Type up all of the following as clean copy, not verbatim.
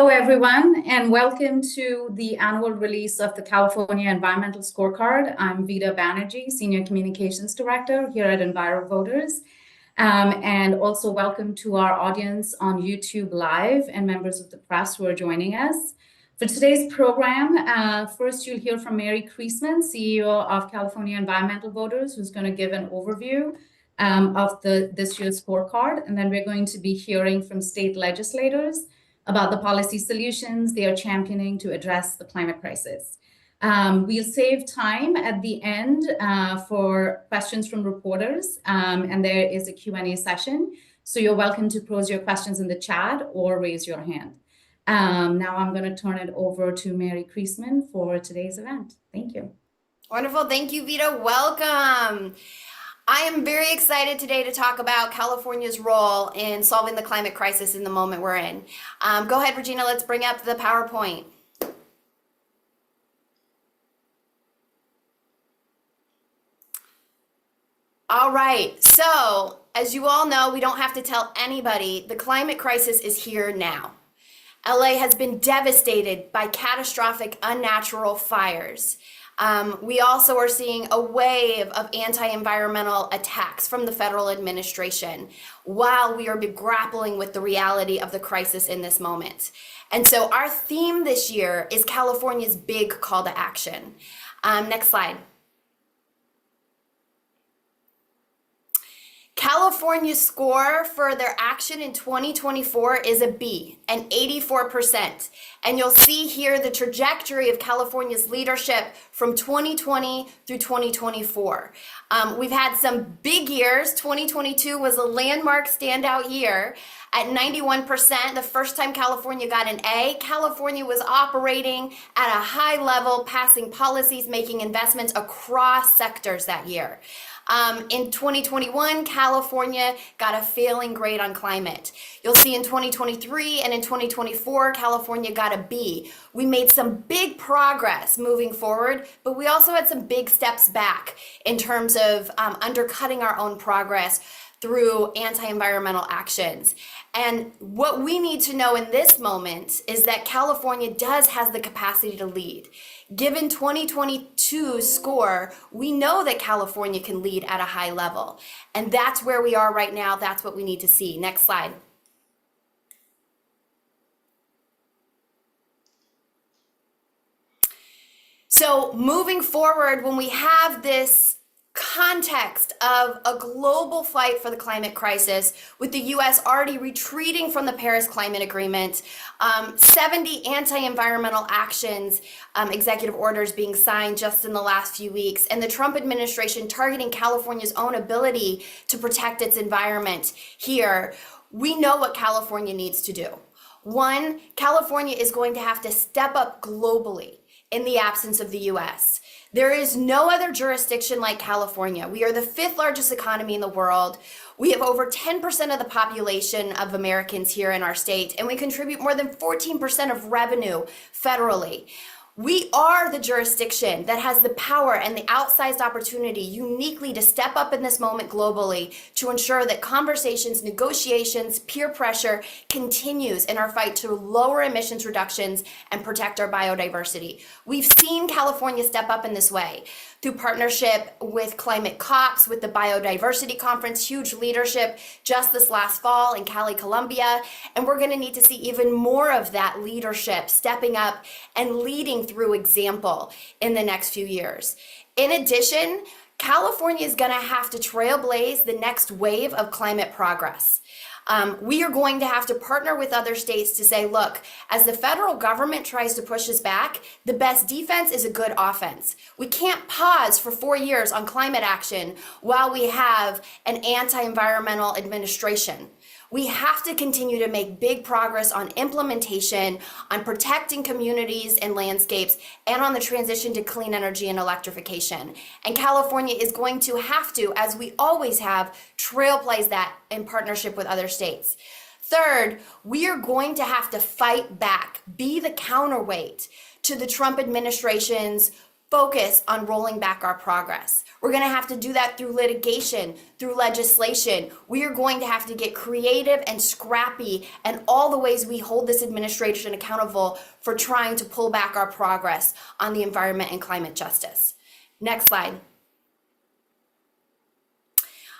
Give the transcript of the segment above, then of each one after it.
Hello, everyone, and welcome to the annual release of the California Environmental Scorecard. I'm Vida Banerjee, Senior Communications Director here at EnviroVoters. And also welcome to our audience on YouTube Live and members of the press who are joining us. For today's program, first you'll hear from Mary Creasman, CEO of California Environmental Voters, who's going to give an overview of this year's scorecard. And then we're going to be hearing from state legislators about the policy solutions they are championing to address the climate crisis. We'll save time at the end for questions from reporters, and there is a Q&A session. So you're welcome to pose your questions in the chat or raise your hand. Now I'm going to turn it over to Mary Creasman for today's event. Thank you. Wonderful. Thank you, Vida. Welcome. I am very excited today to talk about California's role in solving the climate crisis in the moment we're in. Go ahead, Regina, let's bring up the PowerPoint. All right, so as you all know, we don't have to tell anybody, the climate crisis is here now. LA has been devastated by catastrophic unnatural fires. We also are seeing a wave of anti-environmental attacks from the federal administration while we are grappling with the reality of the crisis in this moment. And so our theme this year is California's big call to action. Next slide. California's score for their action in 2024 is a B, an 84%. And you'll see here the trajectory of California's leadership from 2020 through 2024. We've had some big years. 2022 was a landmark standout year. At 91%, the first time California got an A, California was operating at a high level, passing policies, making investments across sectors that year. In 2021, California got a failing grade on climate. You'll see in 2023 and in 2024, California got a B. We made some big progress moving forward, but we also had some big steps back in terms of undercutting our own progress through anti-environmental actions. And what we need to know in this moment is that California has the capacity to lead. Given 2022's score, we know that California can lead at a high level. And that's where we are right now. That's what we need to see. Next slide. So moving forward, when we have this context of a global fight for the climate crisis, with the U.S. already retreating from the Paris Climate Agreement, 70 anti-environmental actions, executive orders being signed just in the last few weeks, and the Trump administration targeting California's own ability to protect its environment here, we know what California needs to do. One, California is going to have to step up globally in the absence of the U.S. There is no other jurisdiction like California. We are the 5th largest economy in the world. We have over 10% of the population of Americans here in our state, and we contribute more than 14% of revenue federally. We are the jurisdiction that has the power and the outsized opportunity uniquely to step up in this moment globally to ensure that conversations, negotiations, peer pressure continues in our fight to lower emissions reductions and protect our biodiversity. We've seen California step up in this way through partnership with Climate COPs, with the Biodiversity Conference, huge leadership just this last fall in Cali, Colombia. And we're going to need to see even more of that leadership stepping up and leading through example in the next few years. In addition, California is going to have to trailblaze the next wave of climate progress. We are going to have to partner with other states to say, look, as the federal government tries to push us back, the best defense is a good offense. We can't pause for 4 years on climate action while we have an anti-environmental administration. We have to continue to make big progress on implementation, on protecting communities and landscapes, and on the transition to clean energy and electrification. And California is going to have to, as we always have, trailblaze that in partnership with other states. Third, we are going to have to fight back, be the counterweight to the Trump administration's focus on rolling back our progress. We're going to have to do that through litigation, through legislation. We are going to have to get creative and scrappy and all the ways we hold this administration accountable for trying to pull back our progress on the environment and climate justice. Next slide.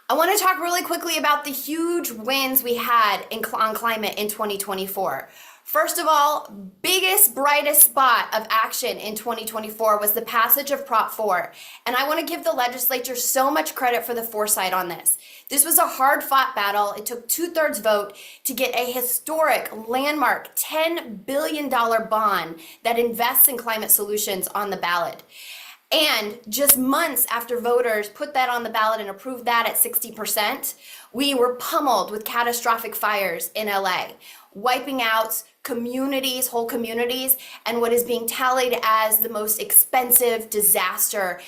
I want to talk really quickly about the huge wins we had on climate in 2024. First of all, biggest, brightest spot of action in 2024 was the passage of Prop 4. And I want to give the legislature so much credit for the foresight on this. This was a hard-fought battle. It took 2/3 vote to get a historic, landmark $10 billion bond that invests in climate solutions on the ballot. And just months after voters put that on the ballot and approved that at 60%, we were pummeled with catastrophic fires in LA, wiping out communities, whole communities, and what is being tallied as the most expensive disaster,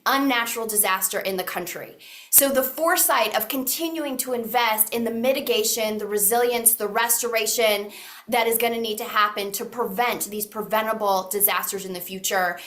unnatural disaster in the country. So the foresight of continuing to invest in the mitigation, the resilience, the restoration that is going to need to happen to prevent these preventable disasters in the future.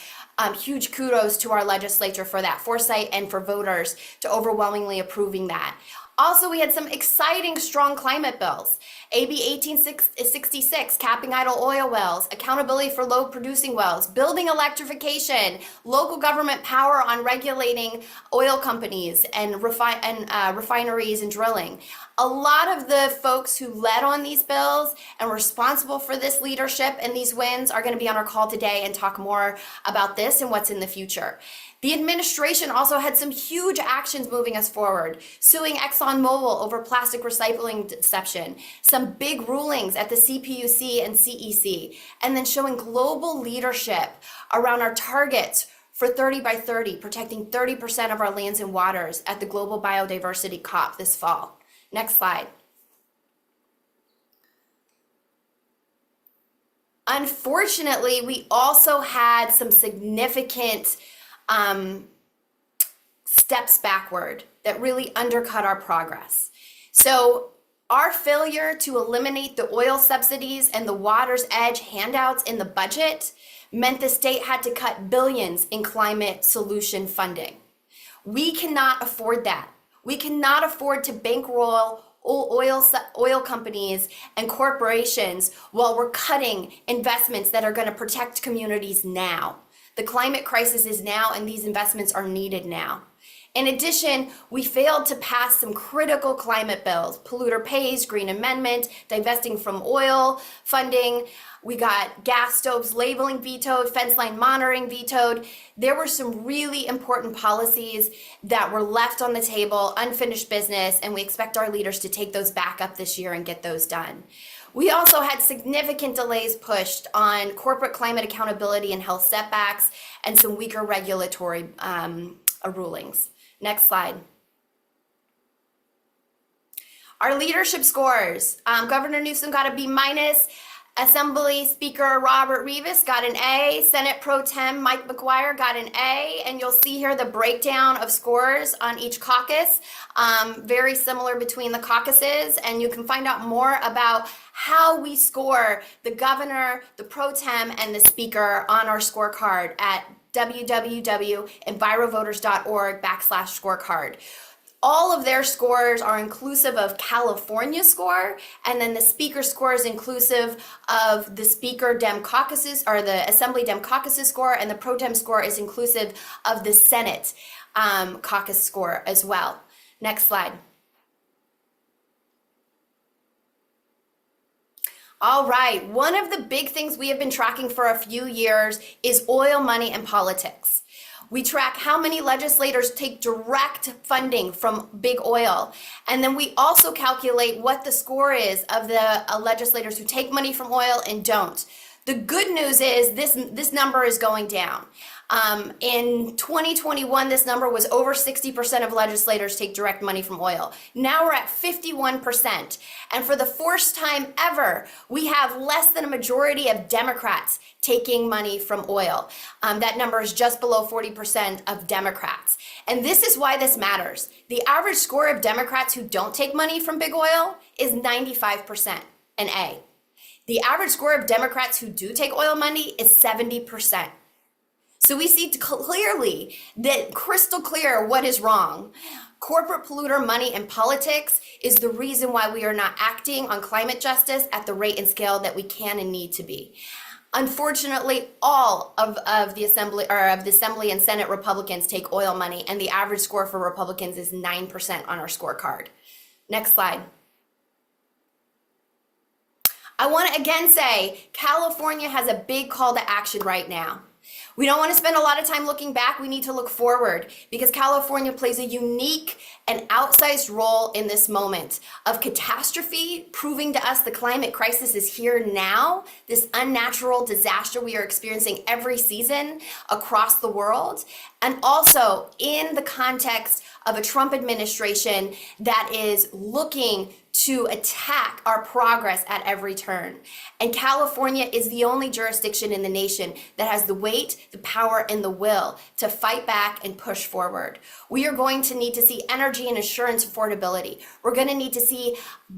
Huge kudos to our legislature for that foresight and for voters to overwhelmingly approving that. Also, we had some exciting, strong climate bills. AB 1866, capping idle oil wells, accountability for low-producing wells, building electrification, local government power on regulating oil companies and refineries and drilling. A lot of the folks who led on these bills and were responsible for this leadership and these wins are going to be on our call today and talk more about this and what's in the future. The administration also had some huge actions moving us forward, suing ExxonMobil over plastic recycling deception, some big rulings at the CPUC and CEC, and then showing global leadership around our targets for 30 by 30, protecting 30% of our lands and waters at the Global Biodiversity COP this fall. Next slide. Unfortunately, we also had some significant steps backward that really undercut our progress. So our failure to eliminate the oil subsidies and the Water's Edge handouts in the budget meant the state had to cut billions in climate solution funding. We cannot afford that. We cannot afford to bankroll oil companies and corporations while we're cutting investments that are going to protect communities now. The climate crisis is now, and these investments are needed now. In addition, we failed to pass some critical climate bills: polluter pays, green amendment, divesting from oil funding. We got gas stoves labeling vetoed, fence line monitoring vetoed. There were some really important policies that were left on the table, unfinished business, and we expect our leaders to take those back up this year and get those done. We also had significant delays pushed on corporate climate accountability and health setbacks and some weaker regulatory rulings. Next slide. Our leadership scores. Governor Newsom got a B-. Assembly Speaker Robert Rivas got an A. Senate Pro Tem Mike McGuire got an A. And you'll see here the breakdown of scores on each caucus. Very similar between the caucuses. And you can find out more about how we score the governor, the pro tem, and the speaker on our scorecard at www.EnviroVoters.org/scorecard. All of their scores are inclusive of California's score, and then the speaker score is inclusive of the Speaker Dem Caucuses, or the Assembly Dem Caucuses score, and the Pro Tem score is inclusive of the Senate caucus score as well. Next slide. All right, one of the big things we have been tracking for a few years is oil money and politics. We track how many legislators take direct funding from big oil. And then we also calculate what the score is of the legislators who take money from oil and don't. The good news is this number is going down. In 2021, this number was over 60% of legislators take direct money from oil. Now we're at 51%. And for the first time ever, we have less than a majority of Democrats taking money from oil. That number is just below 40% of Democrats. And this is why this matters. The average score of Democrats who don't take money from big oil is 95%, an A. The average score of Democrats who do take oil money is 70%. So we see clearly that crystal clear what is wrong. Corporate polluter money and politics is the reason why we are not acting on climate justice at the rate and scale that we can and need to be. Unfortunately, all of the Assembly and Senate Republicans take oil money, and the average score for Republicans is 9% on our scorecard. Next slide. I want to again say California has a big call to action right now. We don't want to spend a lot of time looking back. We need to look forward because California plays a unique and outsized role in this moment of catastrophe, proving to us the climate crisis is here now, this unnatural disaster we are experiencing every season across the world, and also in the context of a Trump administration that is looking to attack our progress at every turn. And California is the only jurisdiction in the nation that has the weight, the power, and the will to fight back and push forward. We are going to need to see energy and insurance affordability. We're going to need to see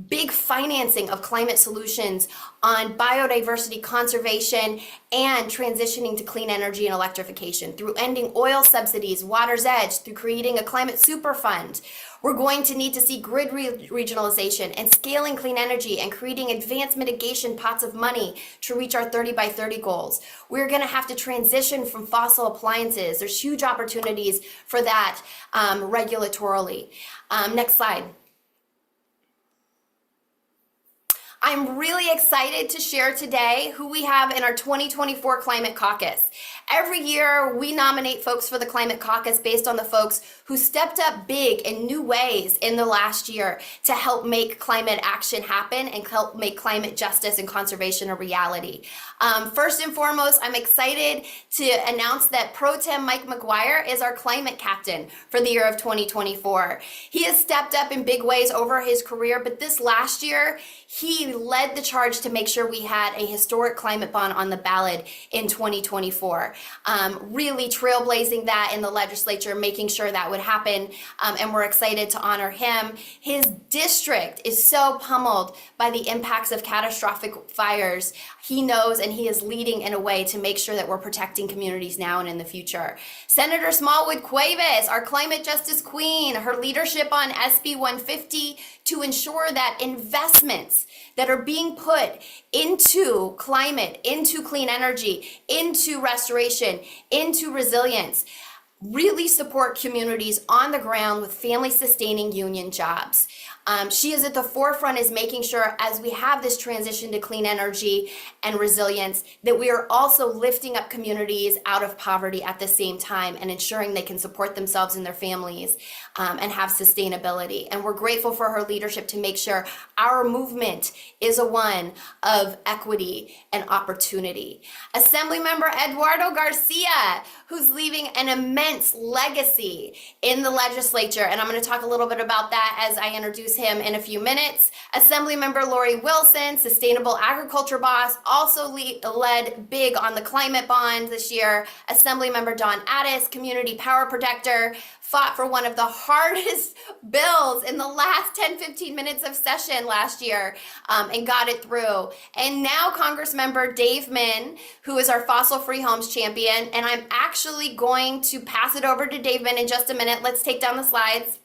big financing of climate solutions on biodiversity conservation and transitioning to clean energy and electrification through ending oil subsidies, water's edge, through creating a climate super fund. We're going to need to see grid regionalization and scaling clean energy and creating advanced mitigation pots of money to reach our 30 by 30 goals. We're going to have to transition from fossil appliances. There's huge opportunities for that regulatorily. Next slide. I'm really excited to share today who we have in our 2024 Climate Caucus. Every year, we nominate folks for the Climate Caucus based on the folks who stepped up big in new ways in the last year to help make climate action happen and help make climate justice and conservation a reality. First and foremost, I'm excited to announce that Pro Tem Mike McGuire is our climate captain for the year of 2024. He has stepped up in big ways over his career, but this last year, he led the charge to make sure we had a historic climate bond on the ballot in 2024. Really trailblazing that in the legislature, making sure that would happen, and we're excited to honor him. His district is so pummeled by the impacts of catastrophic fires. He knows, and he is leading in a way to make sure that we're protecting communities now and in the future. Senator Smallwood Cuevas, our climate justice queen, her leadership on SB 150 to ensure that investments that are being put into climate, into clean energy, into restoration, into resilience, really support communities on the ground with family-sustaining union jobs. She is at the forefront, is making sure as we have this transition to clean energy and resilience, that we are also lifting up communities out of poverty at the same time and ensuring they can support themselves and their families and have sustainability. And we're grateful for her leadership to make sure our movement is a one of equity and opportunity. Assemblymember Eduardo Garcia, who's leaving an immense legacy in the legislature. And I'm going to talk a little bit about that as I introduce him in a few minutes. Assemblymember Lori Wilson, sustainable agriculture boss, also led big on the climate bond this year. Assemblymember Dawn Addis, community power protector, fought for one of the hardest bills in the last 10-15 minutes of session last year and got it through. And now Congressmember Dave Min, who is our fossil-free homes champion, and I'm actually going to pass it over to Dave Min in just a minute. Let's take down the slides.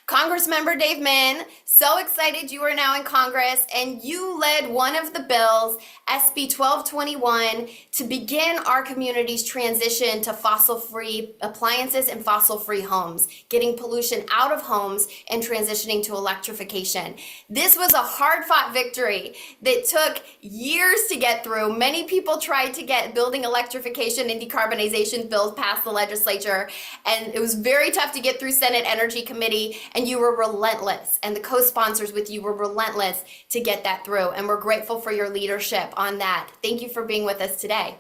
Congressmember Dave Min, so excited you are now in Congress, and you led one of the bills, SB 1221, to begin our community's transition to fossil-free appliances and fossil-free homes, getting pollution out of homes and transitioning to electrification. This was a hard-fought victory that took years to get through. Many people tried to get building electrification and decarbonization bills past the legislature, and it was very tough to get through Senate Energy Committee, and you were relentless, and the co-sponsors with you were relentless to get that through, and we're grateful for your leadership on that. Thank you for being with us today.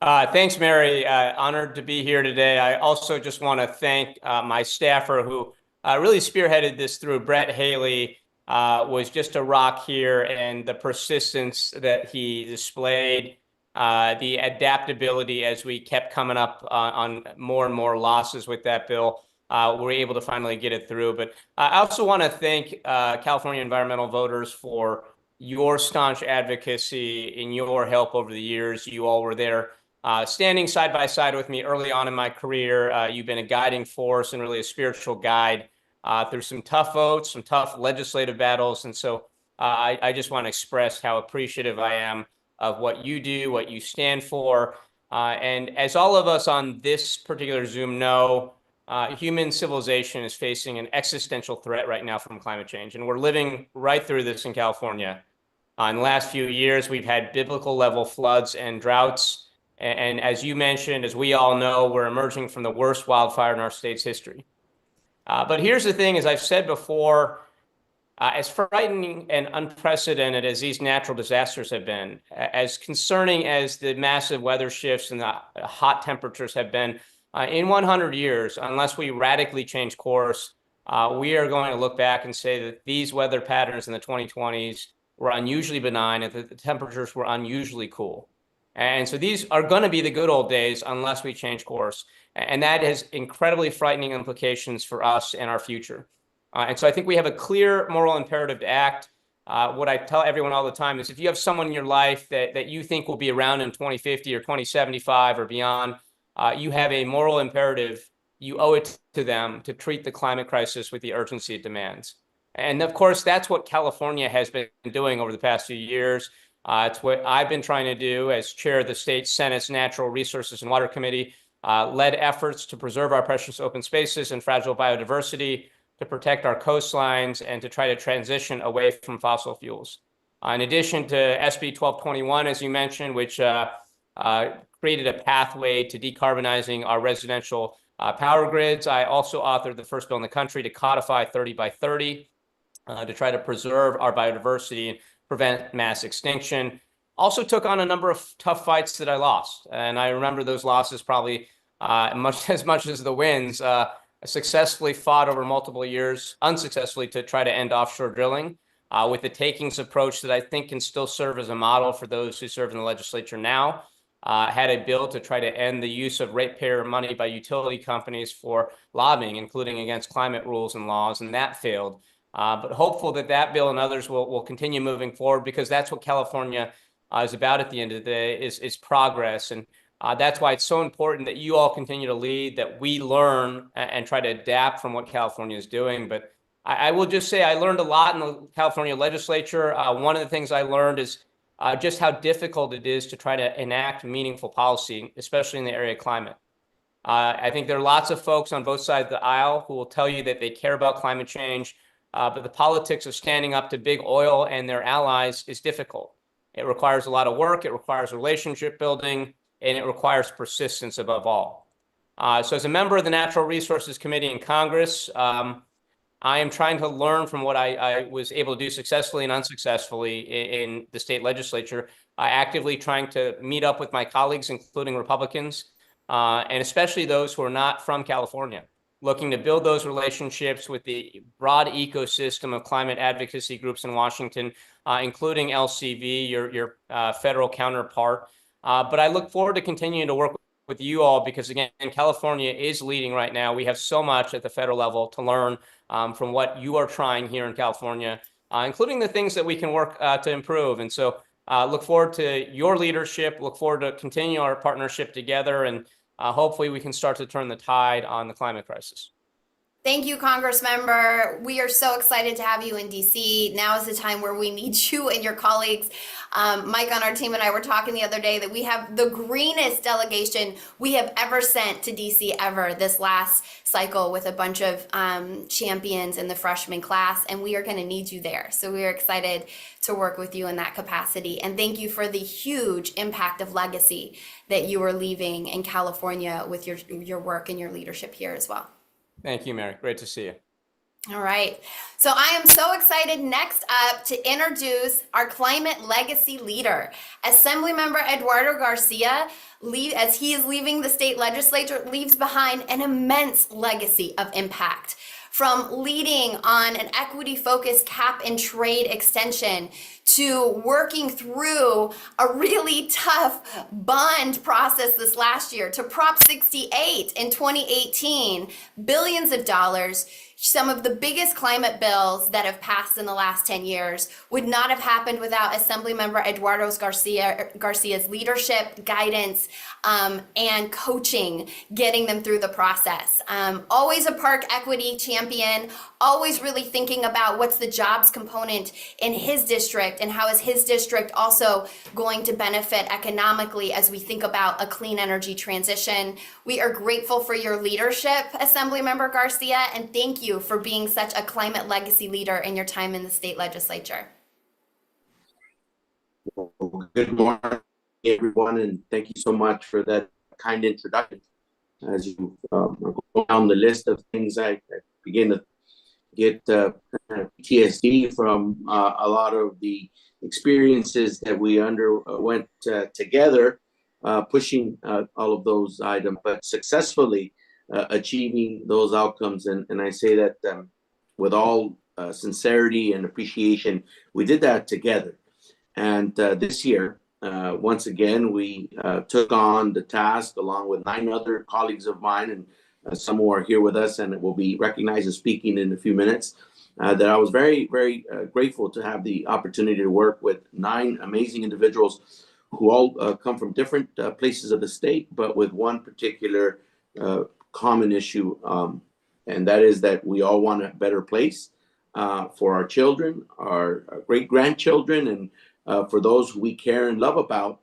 Thanks, Mary. Honored to be here today. I also just want to thank my staffer who really spearheaded this through. Brett Haley was just a rock here, and the persistence that he displayed, the adaptability as we kept coming up on more and more losses with that bill. We're able to finally get it through. But I also want to thank California environmental voters for your staunch advocacy and your help over the years. You all were there standing side by side with me early on in my career. You've been a guiding force and really a spiritual guide through some tough votes, some tough legislative battles. And so I just want to express how appreciative I am of what you do, what you stand for. And as all of us on this particular Zoom know, human civilization is facing an existential threat right now from climate change. And we're living right through this in California. In the last few years, we've had biblical level floods and droughts. And as you mentioned, as we all know, we're emerging from the worst wildfire in our state's history. But here's the thing, as I've said before, as frightening and unprecedented as these natural disasters have been, as concerning as the massive weather shifts and the hot temperatures have been, in 100 years, unless we radically change course, we are going to look back and say that these weather patterns in the 2020s were unusually benign and that the temperatures were unusually cool. And so these are going to be the good old days unless we change course. And that has incredibly frightening implications for us and our future. And so I think we have a clear moral imperative to act. What I tell everyone all the time is if you have someone in your life that you think will be around in 2050 or 2075 or beyond, you have a moral imperative. You owe it to them to treat the climate crisis with the urgency it demands. And of course, that's what California has been doing over the past few years. It's what I've been trying to do as chair of the state Senate's Natural Resources and Water Committee, led efforts to preserve our precious open spaces and fragile biodiversity, to protect our coastlines, and to try to transition away from fossil fuels. In addition to SB 1221, as you mentioned, which created a pathway to decarbonizing our residential power grids, I also authored the first bill in the country to codify 30 by 30 to try to preserve our biodiversity and prevent mass extinction. Also took on a number of tough fights that I lost. And I remember those losses probably much as the wins. Successfully fought over multiple years, unsuccessfully, to try to end offshore drilling with the takings approach that I think can still serve as a model for those who serve in the legislature now. Had a bill to try to end the use of ratepayer money by utility companies for lobbying, including against climate rules and laws, and that failed. But hopeful that that bill and others will continue moving forward, because that's what California is about at the end of the day, is progress. And that's why it's so important that you all continue to lead, that we learn and try to adapt from what California is doing. But I will just say I learned a lot in the California legislature. One of the things I learned is just how difficult it is to try to enact meaningful policy, especially in the area of climate. I think there are lots of folks on both sides of the aisle who will tell you that they care about climate change, but the politics of standing up to big oil and their allies is difficult. It requires a lot of work, it requires relationship building, and it requires persistence above all. So as a member of the Natural Resources Committee in Congress, I am trying to learn from what I was able to do successfully and unsuccessfully in the state legislature, actively trying to meet up with my colleagues, including Republicans, and especially those who are not from California, looking to build those relationships with the broad ecosystem of climate advocacy groups in Washington, including LCV, your federal counterpart. But I look forward to continuing to work with you all, because again, California is leading right now. We have so much at the federal level to learn from what you are trying here in California, including the things that we can work to improve. And so look forward to your leadership, look forward to continue our partnership together, and hopefully we can start to turn the tide on the climate crisis. Thank you, Congressmember. We are so excited to have you in DC. Now is the time where we need you and your colleagues. Mike on our team and I were talking the other day that we have the greenest delegation we have ever sent to DC ever this last cycle, with a bunch of champions in the freshman class, and we are going to need you there. So we are excited to work with you in that capacity. And thank you for the huge impact of legacy that you are leaving in California with your work and your leadership here as well. Thank you, Mary. Great to see you. All right. So I am so excited next up to introduce our climate legacy leader, Assemblymember Eduardo Garcia. As he is leaving the state legislature, leaves behind an immense legacy of impact. From leading on an equity-focused cap and trade extension to working through a really tough bond process this last year, to Prop 68 in 2018, billions of dollars, some of the biggest climate bills that have passed in the last 10 years would not have happened without Assemblymember Eduardo Garcia's leadership, guidance, and coaching, getting them through the process. Always a park equity champion, always really thinking about what's the jobs component in his district and how is his district also going to benefit economically as we think about a clean energy transition. We are grateful for your leadership, Assemblymember Garcia, and thank you for being such a climate legacy leader in your time in the state legislature. Well, good morning, everyone, and thank you so much for that kind introduction. As you go down the list of things, I begin to get PTSD from a lot of the experiences that we underwent together, pushing all of those items, but successfully achieving those outcomes. And I say that with all sincerity and appreciation. We did that together. And this year, once again, we took on the task along with 9 other colleagues of mine, and some who are here with us and will be recognized and speaking in a few minutes, that I was very, very grateful to have the opportunity to work with 9 amazing individuals who all come from different places of the state, but with one particular common issue, and that is that we all want a better place for our children, our great-grandchildren, and for those who we care and love about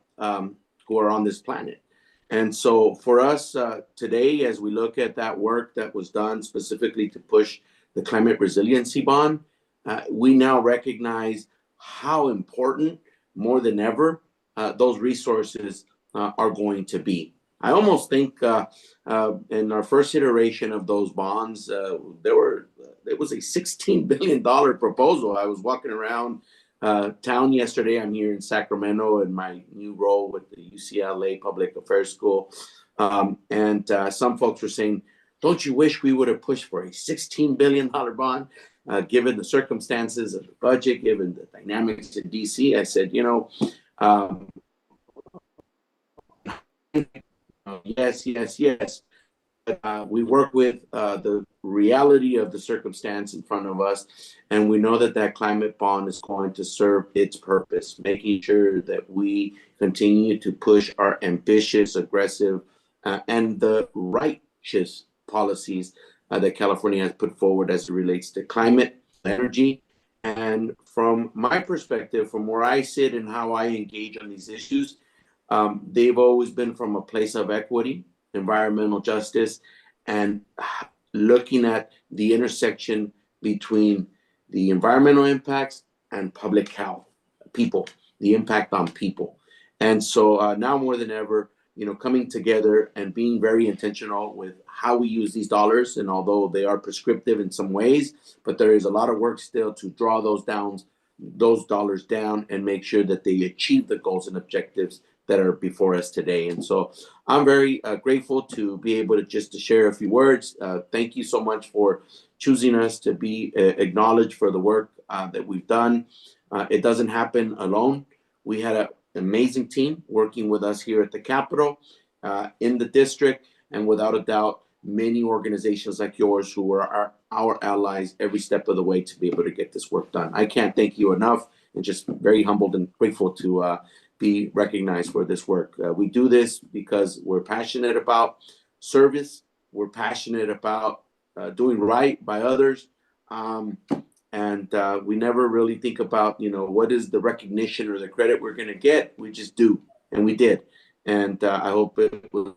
who are on this planet. And so for us today, as we look at that work that was done specifically to push the climate resiliency bond, we now recognize how important, more than ever, those resources are going to be. I almost think in our first iteration of those bonds, it was a $16 billion proposal. I was walking around town yesterday. I'm here in Sacramento in my new role with the UCLA Public Affairs School. And some folks were saying, don't you wish we would have pushed for a $16 billion bond, given the circumstances of the budget, given the dynamics in DC? I said, yes. We work with the reality of the circumstance in front of us, and we know that that climate bond is going to serve its purpose, making sure that we continue to push our ambitious, aggressive, and the righteous policies that California has put forward as it relates to climate, energy. And from my perspective, from where I sit and how I engage on these issues, they've always been from a place of equity, environmental justice, and looking at the intersection between the environmental impacts and public health, people, the impact on people. And so now more than ever, coming together and being very intentional with how we use these dollars. And although they are prescriptive in some ways, but there is a lot of work still to draw those dollars down and make sure that they achieve the goals and objectives that are before us today. And so I'm very grateful to be able to share a few words. Thank you so much for choosing us to be acknowledged for the work that we've done. It doesn't happen alone. We had an amazing team working with us here at the Capitol, in the district, and without a doubt, many organizations like yours who are our allies every step of the way to be able to get this work done. I can't thank you enough, and just very humbled and grateful to be recognized for this work. We do this because we're passionate about service. We're passionate about doing right by others. And we never really think about, what is the recognition or the credit we're going to get. We just do. And we did. And I hope it was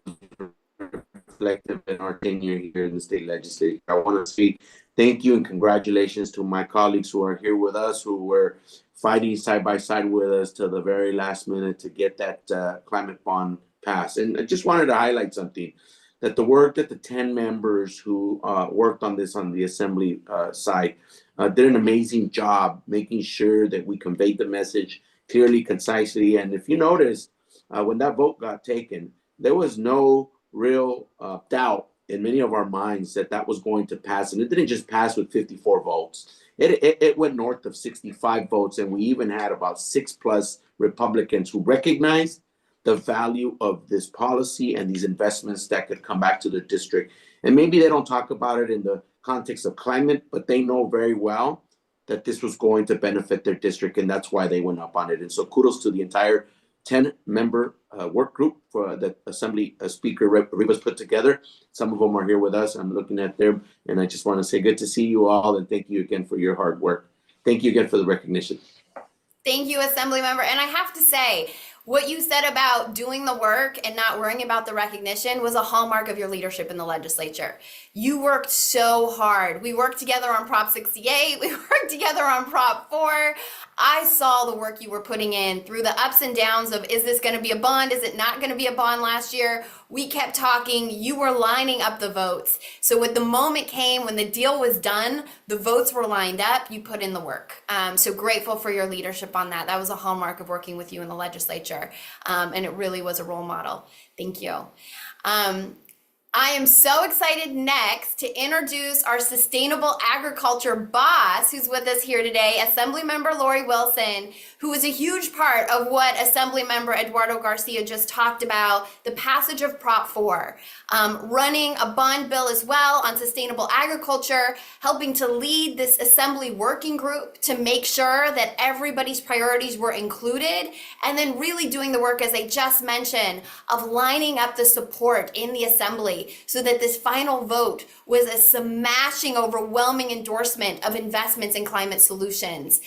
reflective in our tenure here in the state legislature. I want to say thank you and congratulations to my colleagues who are here with us, who were fighting side by side with us till the very last minute to get that climate bond passed. And I just wanted to highlight something, that the work that the 10 members who worked on this on the Assembly side did an amazing job making sure that we conveyed the message clearly, concisely. And if you notice, when that vote got taken, there was no real doubt in many of our minds that that was going to pass. And it didn't just pass with 54 votes. It went north of 65 votes, and we even had about 6+ Republicans who recognized the value of this policy and these investments that could come back to the district. And maybe they don't talk about it in the context of climate, but they know very well that this was going to benefit their district, and that's why they went up on it. And so kudos to the entire 10-member work group for that Assembly Speaker Rivas put together. Some of them are here with us. I'm looking at them, and I just want to say good to see you all, and thank you again for your hard work. Thank you again for the recognition. Thank you, Assemblymember. And I have to say, what you said about doing the work and not worrying about the recognition was a hallmark of your leadership in the legislature. You worked so hard. We worked together on Prop 68. We worked together on Prop 4. I saw the work you were putting in through the ups and downs of, is this going to be a bond? Is it not going to be a bond last year? We kept talking. You were lining up the votes. So when the moment came, when the deal was done, the votes were lined up, you put in the work. So grateful for your leadership on that. That was a hallmark of working with you in the legislature. And it really was a role model. Thank you. I am so excited next to introduce our sustainable agriculture boss who's with us here today, Assemblymember Lori Wilson, who is a huge part of what Assemblymember Eduardo Garcia just talked about, the passage of Prop 4, running a bond bill as well on sustainable agriculture, helping to lead this Assembly working group to make sure that everybody's priorities were included, and then really doing the work, as I just mentioned, of lining up the support in the Assembly so that this final vote was a smashing, overwhelming endorsement of investments in climate solutions.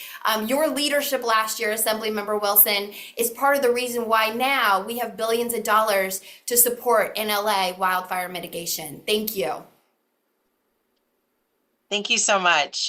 Your leadership last year, Assemblymember Wilson, is part of the reason why now we have billions of dollars to support in LA wildfire mitigation. Thank you. Thank you so much.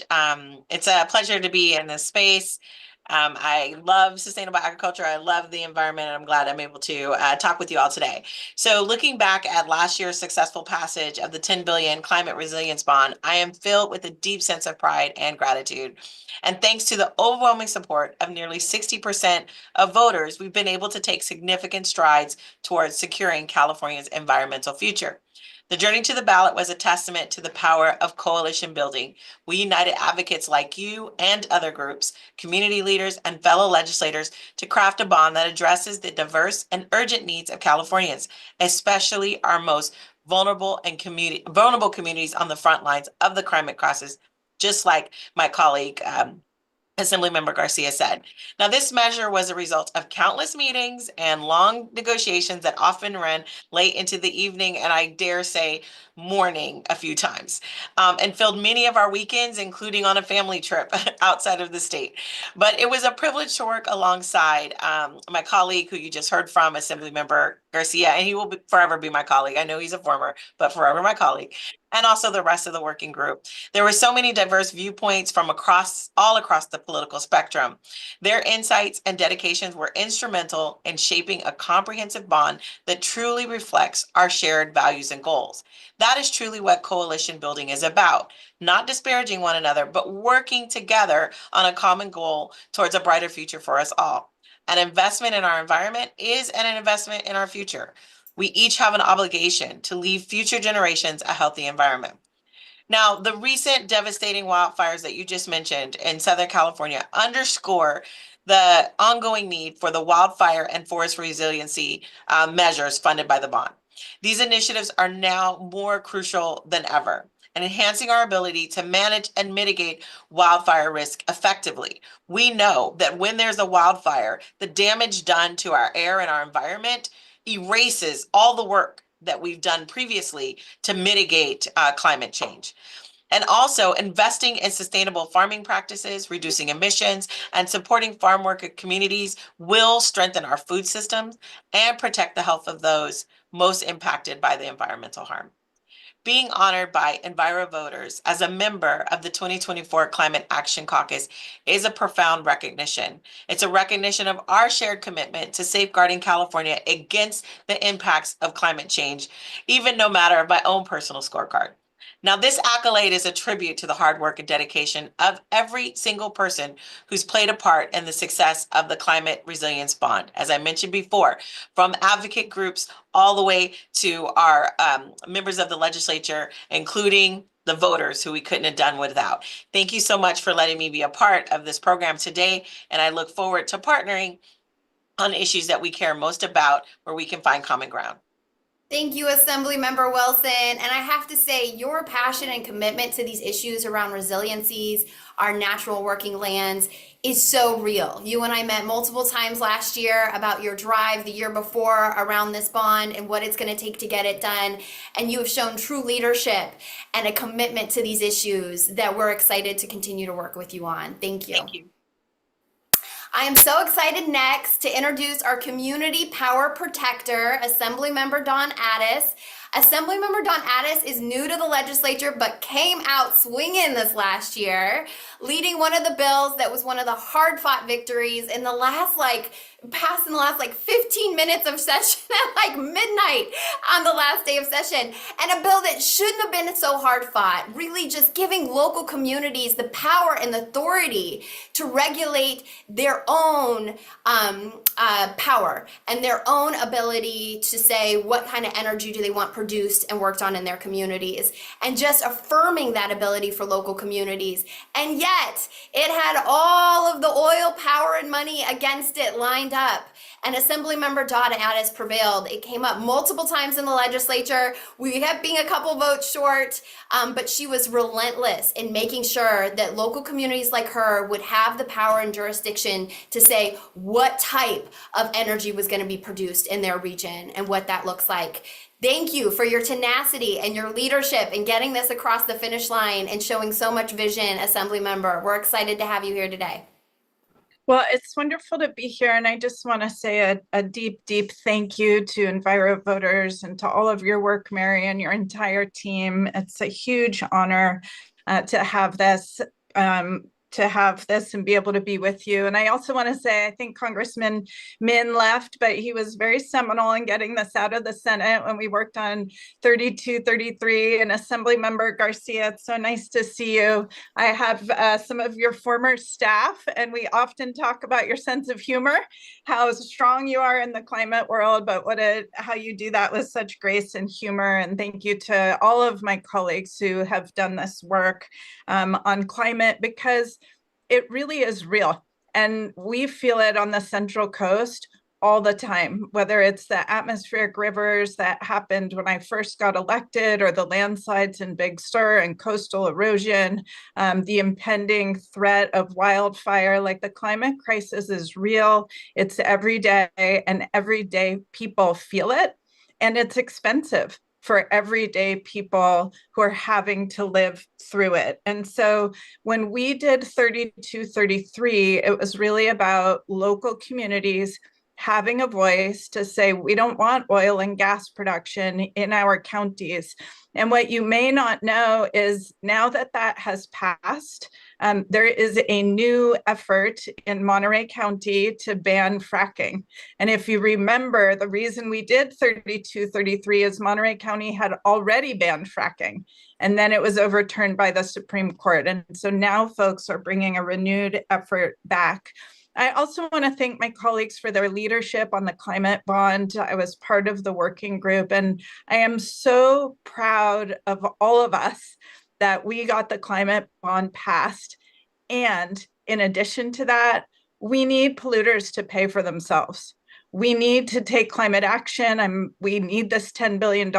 It's a pleasure to be in this space. I love sustainable agriculture. I love the environment, and I'm glad I'm able to talk with you all today. So looking back at last year's successful passage of the 10 billion climate resilience bond, I am filled with a deep sense of pride and gratitude. And thanks to the overwhelming support of nearly 60% of voters, we've been able to take significant strides towards securing California's environmental future. The journey to the ballot was a testament to the power of coalition building. We united advocates like you and other groups, community leaders, and fellow legislators to craft a bond that addresses the diverse and urgent needs of Californians, especially our most vulnerable communities on the front lines of the climate crisis, just like my colleague, Assemblymember Garcia said. Now, this measure was a result of countless meetings and long negotiations that often ran late into the evening, and I dare say morning a few times, and filled many of our weekends, including on a family trip outside of the state. But it was a privilege to work alongside my colleague who you just heard from, Assemblymember Garcia, and he will forever be my colleague. I know he's a former, but forever my colleague, and also the rest of the working group. There were so many diverse viewpoints from all across the political spectrum. Their insights and dedications were instrumental in shaping a comprehensive bond that truly reflects our shared values and goals. That is truly what coalition building is about, not disparaging one another, but working together on a common goal towards a brighter future for us all. An investment in our environment is an investment in our future. We each have an obligation to leave future generations a healthy environment. Now, the recent devastating wildfires that you just mentioned in Southern California underscore the ongoing need for the wildfire and forest resiliency measures funded by the bond. These initiatives are now more crucial than ever in enhancing our ability to manage and mitigate wildfire risk effectively. We know that when there's a wildfire, the damage done to our air and our environment erases all the work that we've done previously to mitigate climate change. And also investing in sustainable farming practices, reducing emissions, and supporting farm worker communities will strengthen our food systems and protect the health of those most impacted by the environmental harm. Being honored by EnviroVoters as a member of the 2024 Climate Action Caucus is a profound recognition. It's a recognition of our shared commitment to safeguarding California against the impacts of climate change, even no matter my own personal scorecard. Now, this accolade is a tribute to the hard work and dedication of every single person who's played a part in the success of the Climate Resilience Bond. As I mentioned before, from advocate groups all the way to our members of the legislature, including the voters who we couldn't have done without. Thank you so much for letting me be a part of this program today, and I look forward to partnering on issues that we care most about where we can find common ground. Thank you, Assemblymember Wilson. And I have to say, your passion and commitment to these issues around resiliencies, our natural working lands, is so real. You and I met multiple times last year about your drive the year before around this bond and what it's going to take to get it done. And you have shown true leadership and a commitment to these issues that we're excited to continue to work with you on. Thank you. Thank you. I am so excited next to introduce our community power protector, Assemblymember Dawn Addis. Assemblymember Dawn Addis is new to the legislature, but came out swinging this last year, leading one of the bills that was one of the hard-fought victories in the last, passing the last 15 minutes of session at midnight on the last day of session. And a bill that shouldn't have been so hard fought, really just giving local communities the power and authority to regulate their own power and their own ability to say what kind of energy do they want produced and worked on in their communities, and just affirming that ability for local communities. And yet it had all of the oil, power, and money against it lined up. And Assemblymember Dawn Addis prevailed. It came up multiple times in the legislature. We kept being a couple votes short, but she was relentless in making sure that local communities like her would have the power and jurisdiction to say what type of energy was going to be produced in their region and what that looks like. Thank you for your tenacity and your leadership in getting this across the finish line and showing so much vision, Assemblymember. We're excited to have you here today. Well, it's wonderful to be here, and I just want to say a deep, deep thank you to EnviroVoters and to all of your work, Mary, and your entire team. It's a huge honor to have this and be able to be with you. And I also want to say, I think Congressman Min left, but he was very seminal in getting this out of the Senate when we worked on 3233, and Assemblymember Garcia, it's so nice to see you. I have some of your former staff, and we often talk about your sense of humor, how strong you are in the climate world, but how you do that with such grace and humor. And thank you to all of my colleagues who have done this work on climate, because it really is real. And we feel it on the Central Coast all the time, whether it's the atmospheric rivers that happened when I first got elected, or the landslides in Big Sur and coastal erosion, the impending threat of wildfire. The climate crisis is real. It's every day, and everyday people feel it, and it's expensive for everyday people who are having to live through it. And so when we did 3233, it was really about local communities having a voice to say, we don't want oil and gas production in our counties. And what you may not know is, now that that has passed, there is a new effort in Monterey County to ban fracking. And if you remember, the reason we did 3233 is Monterey County had already banned fracking, and then it was overturned by the Supreme Court. And so now folks are bringing a renewed effort back. I also want to thank my colleagues for their leadership on the climate bond. I was part of the working group, and I am so proud of all of us that we got the climate bond passed. And in addition to that, we need polluters to pay for themselves. We need to take climate action. We need this $10 billion,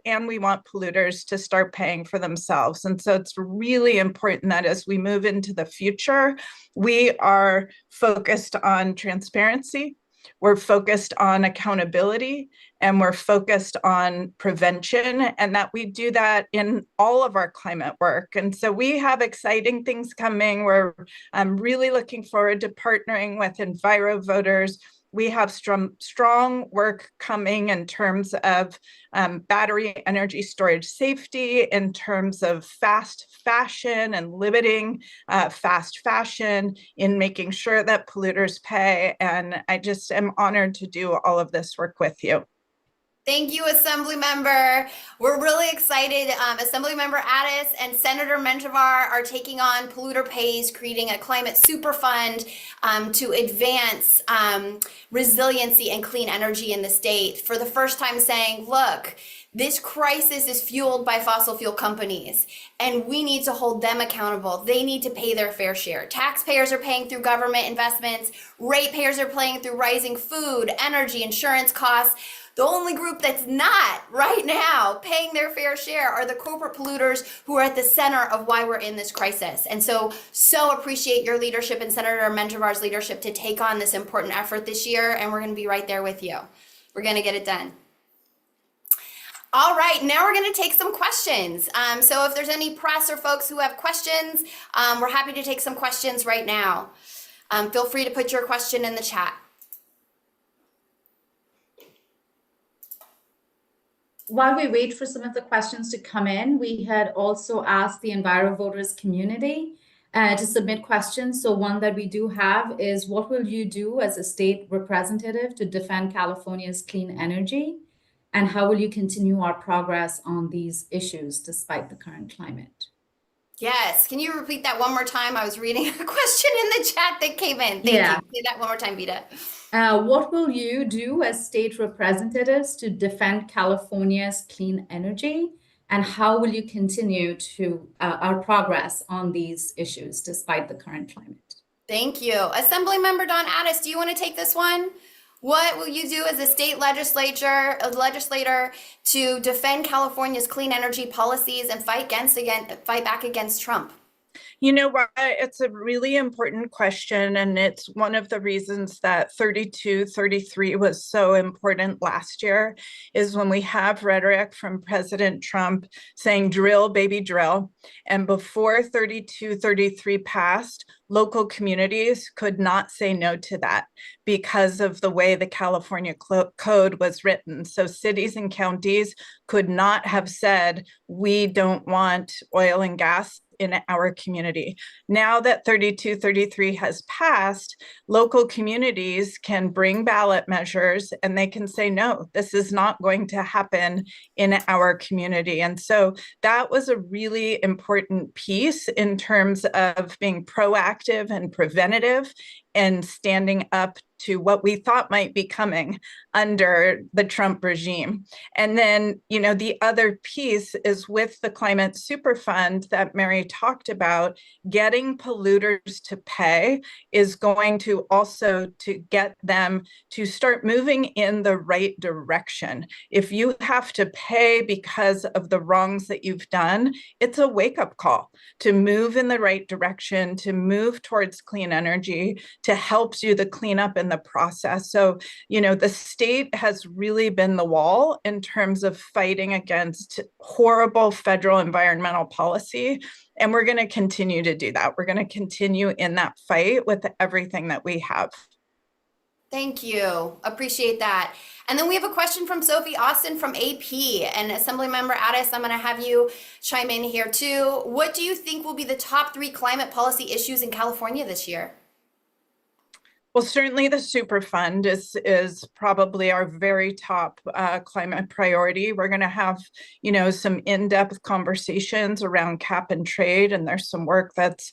and we want polluters to start paying for themselves. And so it's really important that as we move into the future, we are focused on transparency, we're focused on accountability, and we're focused on prevention, and that we do that in all of our climate work. And so we have exciting things coming. I'm really looking forward to partnering with EnviroVoters. We have strong work coming in terms of battery energy storage safety, in terms of fast fashion and limiting fast fashion, in making sure that polluters pay. And I just am honored to do all of this work with you. Thank you, Assemblymember. We're really excited. Assemblymember Addis and Senator Menjivar are taking on Polluter Pays, creating a climate super fund to advance resiliency and clean energy in the state. For the first time saying, look, this crisis is fueled by fossil fuel companies, and we need to hold them accountable. They need to pay their fair share. Taxpayers are paying through government investments. Ratepayers are paying through rising food, energy, insurance costs. The only group that's not right now paying their fair share are the corporate polluters who are at the center of why we're in this crisis. And so appreciate your leadership and Senator Menjivar's leadership to take on this important effort this year. And we're going to be right there with you. We're going to get it done. All right, now we're going to take some questions. So if there's any press or folks who have questions, we're happy to take some questions right now. Feel free to put your question in the chat. While we wait for some of the questions to come in, we had also asked the EnviroVoters community to submit questions. So one that we do have is, what will you do as a state representative to defend California's clean energy? And how will you continue our progress on these issues despite the current climate? Yes. Can you repeat that one more time? I was reading a question in the chat that came in. Thank you. Say that one more time, Vida. What will you do as state representatives to defend California's clean energy? And how will you continue to our progress on these issues despite the current climate? Thank you. Assemblymember Dawn Addis, do you want to take this one? What will you do as a state legislator to defend California's clean energy policies and fight back against Trump? You know what? It's a really important question, and it's one of the reasons that 3233 was so important last year, is when we have rhetoric from President Trump saying drill, baby, drill. And before 3233 passed, local communities could not say no to that because of the way the California code was written. So cities and counties could not have said, we don't want oil and gas in our community. Now that 3233 has passed, local communities can bring ballot measures and they can say, no, this is not going to happen in our community. And so that was a really important piece in terms of being proactive and preventative and standing up to what we thought might be coming under the Trump regime. And then, you know, the other piece is with the Climate Superfund that Mary talked about, getting polluters to pay is going to also to get them to start moving in the right direction. If you have to pay because of the wrongs that you've done, it's a wake-up call to move in the right direction, to move towards clean energy, to help do the cleanup in the process. So, you know, the state has really been the wall in terms of fighting against horrible federal environmental policy. And we're going to continue to do that. We're going to continue in that fight with everything that we have. Thank you. Appreciate that. And then we have a question from Sophie Austin from AP, and Assemblymember Addis, I'm going to have you chime in here too. What do you think will be the top 3 climate policy issues in California this year? Well, certainly the Superfund is probably our very top climate priority. We're going to have, you know, some in-depth conversations around cap and trade, and there's some work that's,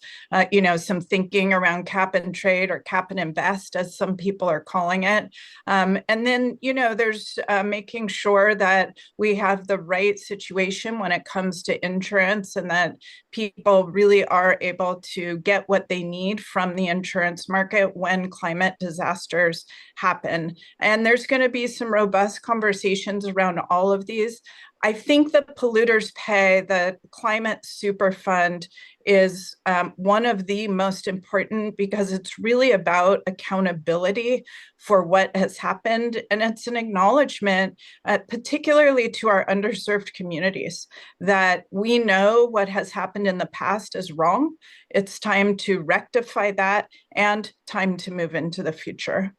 you know, some thinking around cap and trade, or cap and invest, as some people are calling it. And then, you know, there's making sure that we have the right situation when it comes to insurance, and that people really are able to get what they need from the insurance market when climate disasters happen. And there's going to be some robust conversations around all of these. I think the polluters pay, the Climate Superfund, is one of the most important, because it's really about accountability for what has happened. And it's an acknowledgement, particularly to our underserved communities, that we know what has happened in the past is wrong. It's time to rectify that and time to move into the future.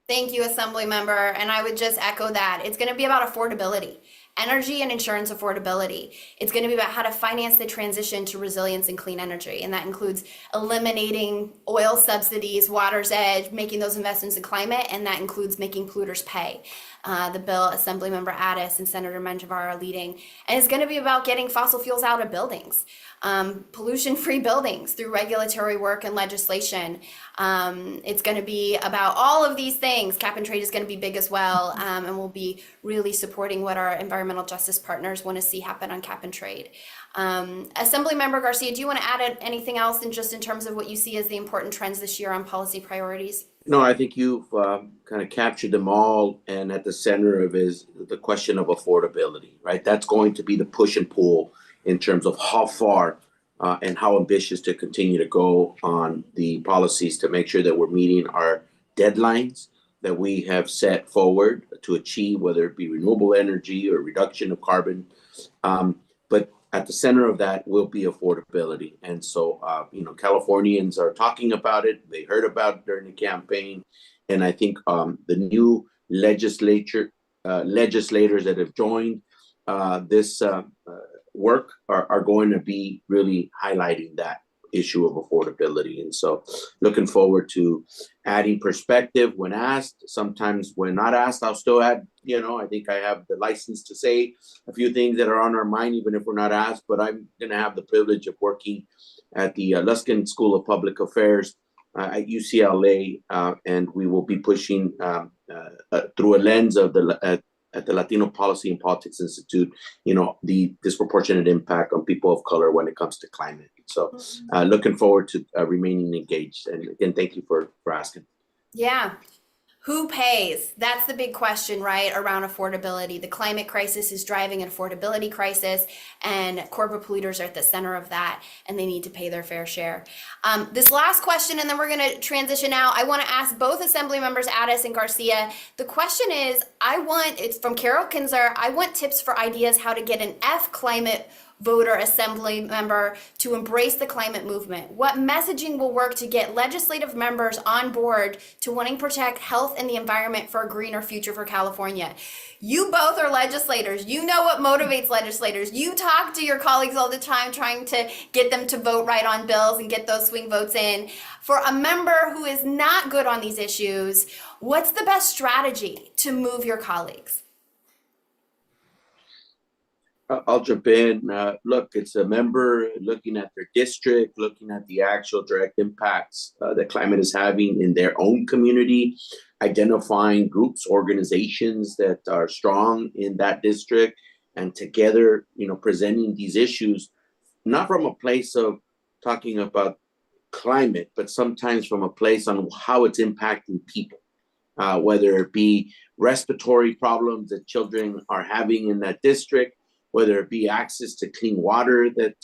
Thank you, Assemblymember. And I would just echo that. It's going to be about affordability. Energy and insurance affordability. It's going to be about how to finance the transition to resilience and clean energy. And that includes eliminating oil subsidies, water's edge, making those investments in climate, and that includes making polluters pay. The bill Assemblymember Addis and Senator Menjivar are leading. And it's going to be about getting fossil fuels out of buildings, pollution-free buildings through regulatory work and legislation. It's going to be about all of these things. Cap and trade is going to be big as well, and we'll be really supporting what our environmental justice partners want to see happen on cap and trade. Assemblymember Garcia, do you want to add anything else in terms of what you see as the important trends this year on policy priorities? No, I think you've kind of captured them all, and at the center of is the question of affordability, right? That's going to be the push and pull in terms of how far and how ambitious to continue to go on the policies to make sure that we're meeting our deadlines that we have set forward to achieve, whether it be renewable energy or reduction of carbon. But at the center of that will be affordability. And so, Californians are talking about it. They heard about it during the campaign. And I think the new legislators that have joined this work are going to be really highlighting that issue of affordability. And so looking forward to adding perspective when asked. Sometimes when not asked, I'll still add, I think I have the license to say a few things that are on our mind, even if we're not asked. But I'm going to have the privilege of working at the Luskin School of Public Affairs at UCLA, and we will be pushing through a lens of at the Latino Policy and Politics Institute, the disproportionate impact on people of color when it comes to climate. So looking forward to remaining engaged. And again, thank you for asking. Yeah. Who pays? That's the big question, right? Around affordability. The climate crisis is driving an affordability crisis, and corporate polluters are at the center of that, and they need to pay their fair share. This last question, and then we're going to transition out. I want to ask both Assembly members Addis and Garcia. The question is, it's from Carol Kinzer. I want tips for ideas how to get an F climate voter assembly member to embrace the climate movement. What messaging will work to get legislative members on board to wanting to protect health and the environment for a greener future for California? You both are legislators. You know what motivates legislators. You talk to your colleagues all the time trying to get them to vote right on bills and get those swing votes in. For a member who is not good on these issues, what's the best strategy to move your colleagues? I'll jump in. Look, it's a member looking at their district, looking at the actual direct impacts that climate is having in their own community, identifying groups, organizations that are strong in that district, and together, presenting these issues, not from a place of talking about climate, but sometimes from a place on how it's impacting people, whether it be respiratory problems that children are having in that district, whether it be access to clean water that,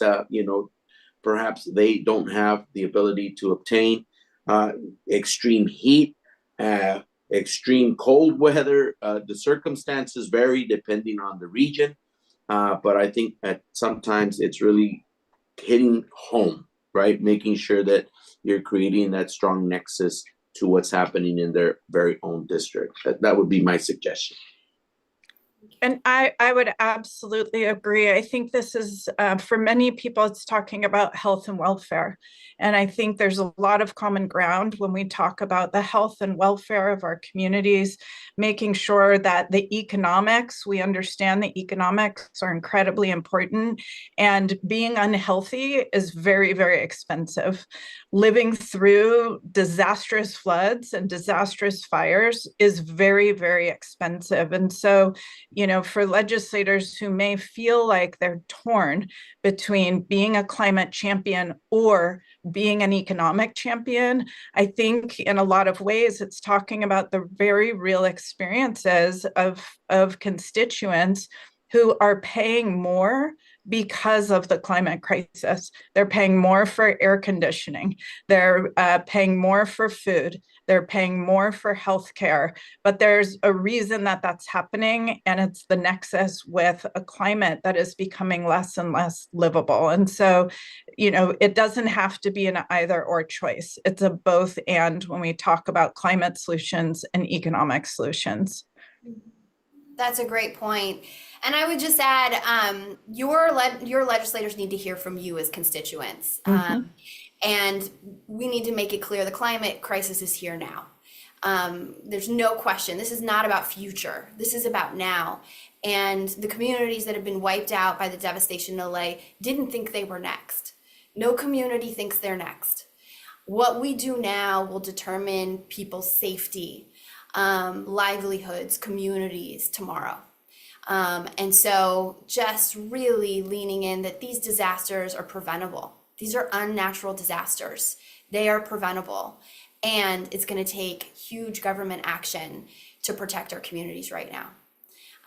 perhaps they don't have the ability to obtain, extreme heat, extreme cold weather. The circumstances vary depending on the region. But I think that sometimes it's really hitting home, right? Making sure that you're creating that strong nexus to what's happening in their very own district. That would be my suggestion. And I would absolutely agree. I think this is, for many people, it's talking about health and welfare. And I think there's a lot of common ground when we talk about the health and welfare of our communities, making sure that the economics, we understand the economics are incredibly important. And being unhealthy is very, very expensive. Living through disastrous floods and disastrous fires is very, very expensive. And so, for legislators who may feel like they're torn between being a climate champion or being an economic champion, I think in a lot of ways it's talking about the very real experiences of constituents who are paying more because of the climate crisis. They're paying more for air conditioning. They're paying more for food. They're paying more for healthcare. But there's a reason that that's happening, and it's the nexus with a climate that is becoming less and less livable. And so, it doesn't have to be an either or choice. It's a both and when we talk about climate solutions and economic solutions. That's a great point. And I would just add, your legislators need to hear from you as constituents. And we need to make it clear the climate crisis is here now. There's no question. This is not about future. This is about now. And the communities that have been wiped out by the devastation in LA didn't think they were next. No community thinks they're next. What we do now will determine people's safety, livelihoods, communities tomorrow. And so just really leaning in that these disasters are preventable. These are unnatural disasters. They are preventable. and it's going to take huge government action to protect our communities right now.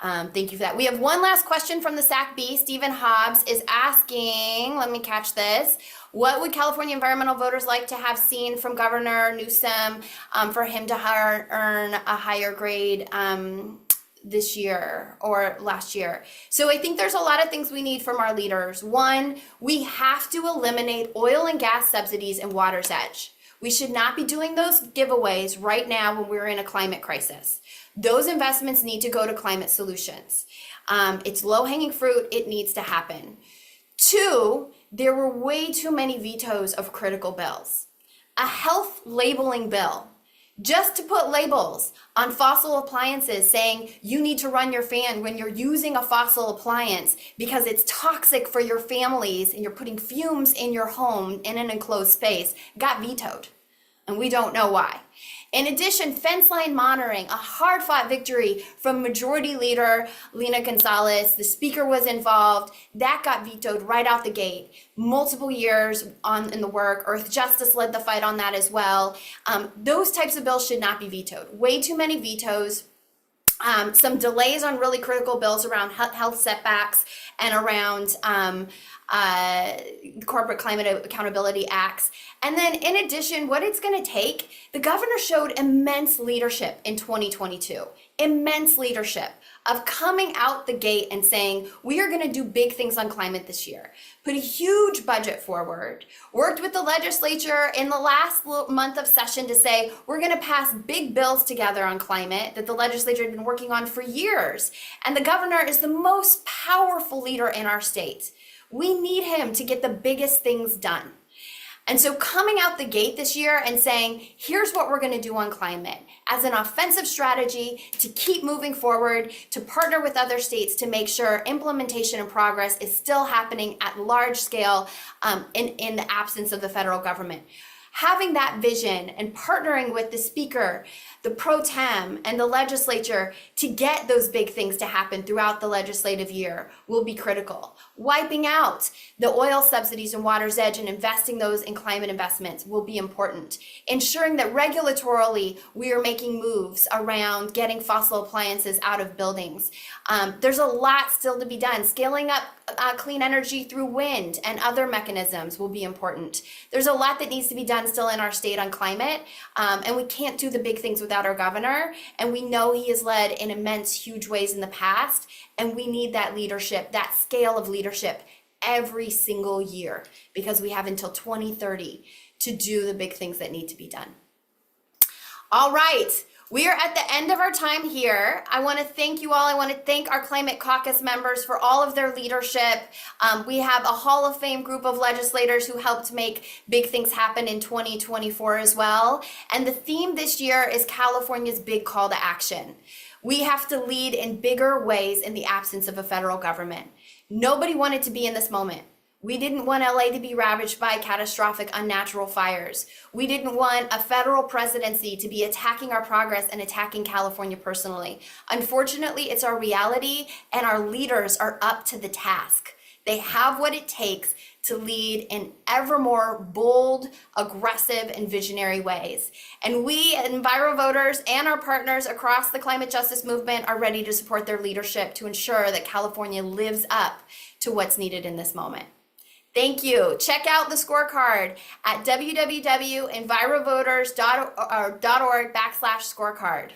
Thank you for that. We have one last question from the SACB. Stephen Hobbs is asking, let me catch this. What would California environmental voters like to have seen from Governor Newsom for him to earn a higher grade this year or last year? So I think there's a lot of things we need from our leaders. One, we have to eliminate oil and gas subsidies and water's edge. We should not be doing those giveaways right now when we're in a climate crisis. Those investments need to go to climate solutions. It's low-hanging fruit. It needs to happen. Two, there were way too many vetoes of critical bills. A health labeling bill, just to put labels on fossil appliances saying you need to run your fan when you're using a fossil appliance because it's toxic for your families and you're putting fumes in your home in an enclosed space, got vetoed. And we don't know why. In addition, fence line monitoring, a hard-fought victory from Majority Leader Lena Gonzalez. The speaker was involved. That got vetoed right out the gate. Multiple years in the work. Earth Justice led the fight on that as well. Those types of bills should not be vetoed. Way too many vetoes. Some delays on really critical bills around health setbacks and around corporate climate accountability acts. And then in addition, what it's going to take, the governor showed immense leadership in 2022, immense leadership of coming out the gate and saying, we are going to do big things on climate this year, put a huge budget forward, worked with the legislature in the last month of session to say, we're going to pass big bills together on climate that the legislature had been working on for years. And the governor is the most powerful leader in our state. We need him to get the biggest things done. And so coming out the gate this year and saying, here's what we're going to do on climate as an offensive strategy to keep moving forward, to partner with other states to make sure implementation and progress is still happening at large scale in the absence of the federal government. Having that vision and partnering with the speaker, the pro tem, and the legislature to get those big things to happen throughout the legislative year will be critical. Wiping out the oil subsidies and water's edge and investing those in climate investments will be important. Ensuring that regulatorily we are making moves around getting fossil appliances out of buildings. There's a lot still to be done. Scaling up clean energy through wind and other mechanisms will be important. There's a lot that needs to be done still in our state on climate, and we can't do the big things without our governor, and we know he has led in immense, huge ways in the past, and we need that leadership, that scale of leadership every single year, because we have until 2030 to do the big things that need to be done. All right. We are at the end of our time here. I want to thank you all. I want to thank our Climate Caucus members for all of their leadership. We have a Hall of Fame group of legislators who helped make big things happen in 2024 as well. And the theme this year is California's big call to action. We have to lead in bigger ways in the absence of a federal government. Nobody wanted to be in this moment. We didn't want LA to be ravaged by catastrophic unnatural fires. We didn't want a federal presidency to be attacking our progress and attacking California personally. Unfortunately, it's our reality, and our leaders are up to the task. They have what it takes to lead in ever more bold, aggressive, and visionary ways. And we at EnviroVoters and our partners across the climate justice movement are ready to support their leadership to ensure that California lives up to what's needed in this moment. Thank you. Check out the scorecard at www.envirovoters.org/scorecard.